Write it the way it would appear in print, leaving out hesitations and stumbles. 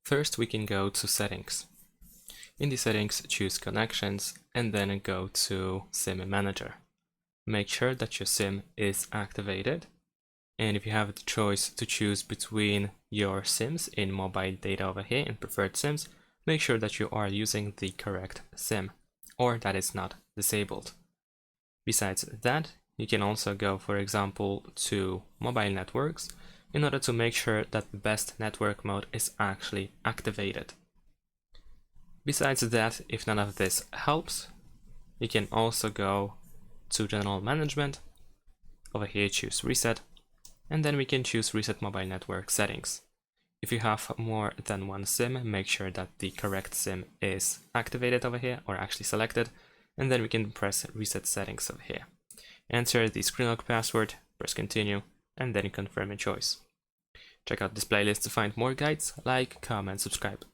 First, we can go to Settings. In the settings, choose Connections and then go to SIM Manager. Make sure that your SIM is activated. And if you have the choice to choose between your SIMs in mobile data over here in preferred SIMs, make sure that you are using the correct SIM or that it's not disabled. Besides that, you can also go, for example, to mobile networks in order to make sure that the best network mode is actually activated. Besides that, if none of this helps, you can also go to General Management. Over here, choose Reset, and then we can choose Reset Mobile Network Settings. If you have more than one SIM, make sure that the correct SIM is activated over here, or actually selected, and then we can press Reset Settings over here. Enter the screen lock password, press Continue, and then confirm your choice. Check out this playlist to find more guides, like, comment, subscribe.